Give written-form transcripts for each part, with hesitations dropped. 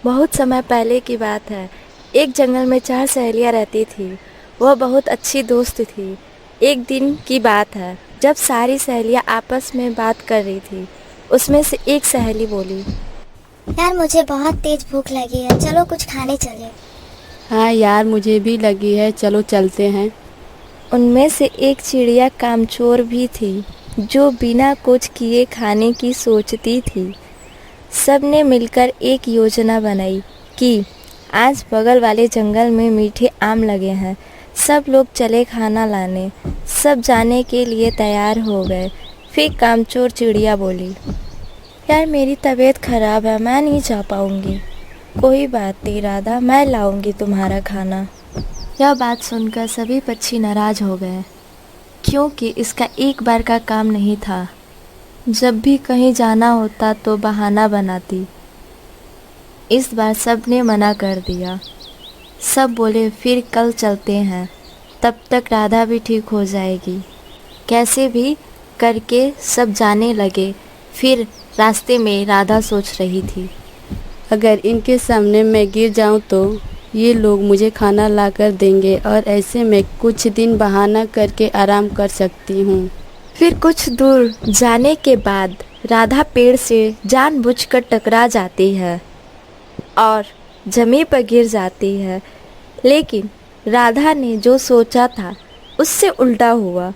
बहुत समय पहले की बात है। एक जंगल में 4 सहेलियां रहती थी। वह बहुत अच्छी दोस्त थी। एक दिन की बात है जब सारी सहेलियां आपस में बात कर रही थी। उसमें से एक सहेली बोली, यार मुझे बहुत तेज भूख लगी है, चलो कुछ खाने चले। हाँ यार, मुझे भी लगी है, चलो चलते हैं। उनमें से एक चिड़िया कामचोर भी थी जो बिना कुछ किए खाने की सोचती थी। सबने मिलकर एक योजना बनाई कि आज बगल वाले जंगल में मीठे आम लगे हैं। सब लोग चले खाना लाने। सब जाने के लिए तैयार हो गए। फिर कामचोर चिड़िया बोली, यार मेरी तबीयत खराब है, मैं नहीं जा पाऊंगी। कोई बात नहीं राधा, मैं लाऊंगी तुम्हारा खाना। यह बात सुनकर सभी पक्षी नाराज हो गए, क्योंकि इसका एक बार का काम नहीं था। जब भी कहीं जाना होता तो बहाना बनाती। इस बार सबने मना कर दिया। सब बोले फिर कल चलते हैं, तब तक राधा भी ठीक हो जाएगी। कैसे भी करके सब जाने लगे। फिर रास्ते में राधा सोच रही थी, अगर इनके सामने मैं गिर जाऊं तो ये लोग मुझे खाना ला कर देंगे और ऐसे में कुछ दिन बहाना करके आराम कर सकती हूँ। फिर कुछ दूर जाने के बाद राधा पेड़ से जानबूझकर टकरा जाती है और जमीन पर गिर जाती है। लेकिन राधा ने जो सोचा था उससे उल्टा हुआ।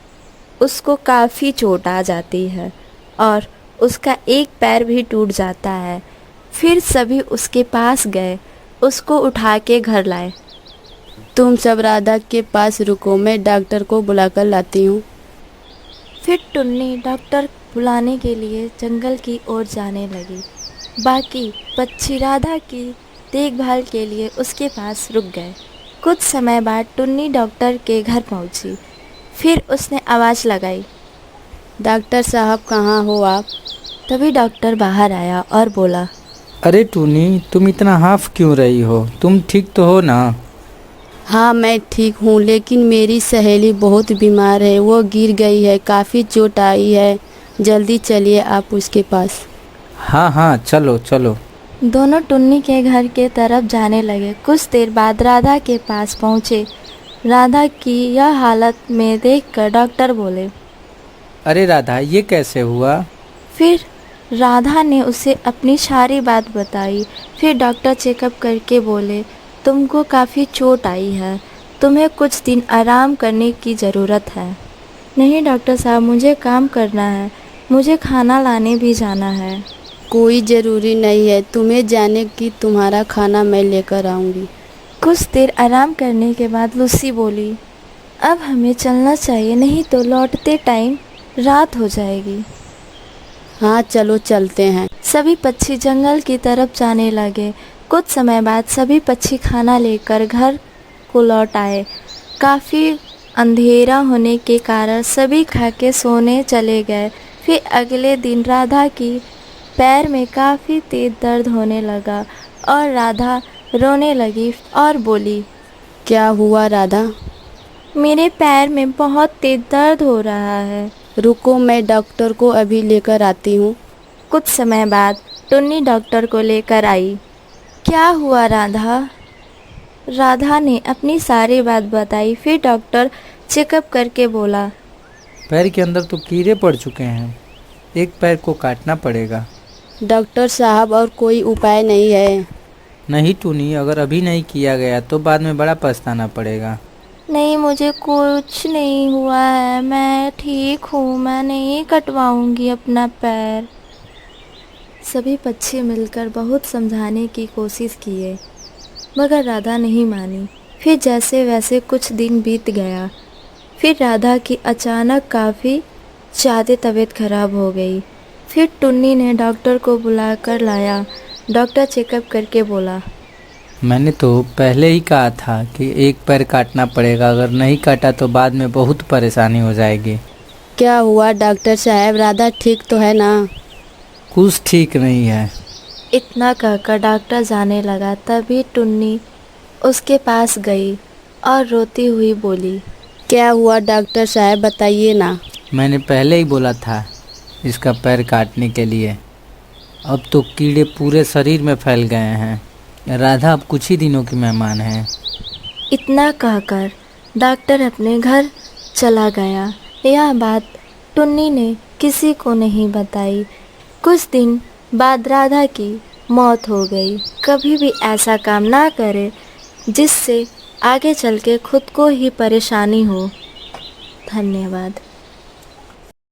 उसको काफ़ी चोट आ जाती है और उसका एक पैर भी टूट जाता है। फिर सभी उसके पास गए, उसको उठा के घर लाए। तुम सब राधा के पास रुको, मैं डॉक्टर को बुलाकर लाती हूँ। फिर टुन्नी डॉक्टर बुलाने के लिए जंगल की ओर जाने लगी। बाकी पक्षी राधा की देखभाल के लिए उसके पास रुक गए। कुछ समय बाद टुन्नी डॉक्टर के घर पहुंची। फिर उसने आवाज़ लगाई, डॉक्टर साहब कहाँ हो आप? तभी डॉक्टर बाहर आया और बोला, अरे टूनी, तुम इतना हाफ क्यों रही हो? तुम ठीक तो हो ना? हाँ मैं ठीक हूँ, लेकिन मेरी सहेली बहुत बीमार है। वो गिर गई है, काफ़ी चोट आई है। जल्दी चलिए आप उसके पास। हाँ हाँ, चलो चलो। दोनों टुन्नी के घर के तरफ जाने लगे। कुछ देर बाद राधा के पास पहुँचे। राधा की यह हालत में देखकर डॉक्टर बोले, अरे राधा, ये कैसे हुआ? फिर राधा ने उसे अपनी सारी बात बताई। फिर डॉक्टर चेकअप करके बोले, तुमको काफ़ी चोट आई है, तुम्हें कुछ दिन आराम करने की ज़रूरत है। नहीं डॉक्टर साहब, मुझे काम करना है, मुझे खाना लाने भी जाना है। कोई ज़रूरी नहीं है तुम्हें जाने की, तुम्हारा खाना मैं लेकर आऊँगी। कुछ देर आराम करने के बाद लूसी बोली, अब हमें चलना चाहिए, नहीं तो लौटते टाइम रात हो जाएगी। हाँ चलो चलते हैं। सभी पक्षी जंगल की तरफ जाने लगे। कुछ समय बाद सभी पक्षी खाना लेकर घर को लौट आए। काफ़ी अंधेरा होने के कारण सभी खा के सोने चले गए। फिर अगले दिन राधा की पैर में काफ़ी तेज दर्द होने लगा और राधा रोने लगी और बोली, क्या हुआ राधा? मेरे पैर में बहुत तेज दर्द हो रहा है। रुको, मैं डॉक्टर को अभी लेकर आती हूँ। कुछ समय बाद टुन्नी डॉक्टर को लेकर आई। क्या हुआ राधा? राधा ने अपनी सारी बात बताई। फिर डॉक्टर चेकअप करके बोला, पैर के अंदर तो कीड़े पड़ चुके हैं, एक पैर को काटना पड़ेगा। डॉक्टर साहब और कोई उपाय नहीं है? नहीं टूनी, अगर अभी नहीं किया गया तो बाद में बड़ा पछताना पड़ेगा। नहीं मुझे कुछ नहीं हुआ है, मैं ठीक हूँ, मैं नहीं कटवाऊंगी अपना पैर। सभी पक्षी मिलकर बहुत समझाने की कोशिश किए, मगर राधा नहीं मानी। फिर जैसे वैसे कुछ दिन बीत गया। फिर राधा की अचानक काफ़ी ज़्यादा तबीयत खराब हो गई। फिर टुन्नी ने डॉक्टर को बुलाकर लाया। डॉक्टर चेकअप करके बोला, मैंने तो पहले ही कहा था कि एक पैर काटना पड़ेगा, अगर नहीं काटा तो बाद में बहुत परेशानी हो जाएगी। क्या हुआ डॉक्टर साहब, राधा ठीक तो है ना? कुछ ठीक नहीं है। इतना कहकर डॉक्टर जाने लगा। तभी टुन्नी उसके पास गई और रोती हुई बोली, क्या हुआ डॉक्टर साहब, बताइए ना। मैंने पहले ही बोला था इसका पैर काटने के लिए। अब तो कीड़े पूरे शरीर में फैल गए हैं। राधा अब कुछ ही दिनों की मेहमान है। इतना कहकर डॉक्टर अपने घर चला गया। यह बात टुन्नी ने किसी को नहीं बताई। कुछ दिन बाद राधा की मौत हो गई। कभी भी ऐसा काम ना करे जिससे आगे चल के खुद को ही परेशानी हो। धन्यवाद।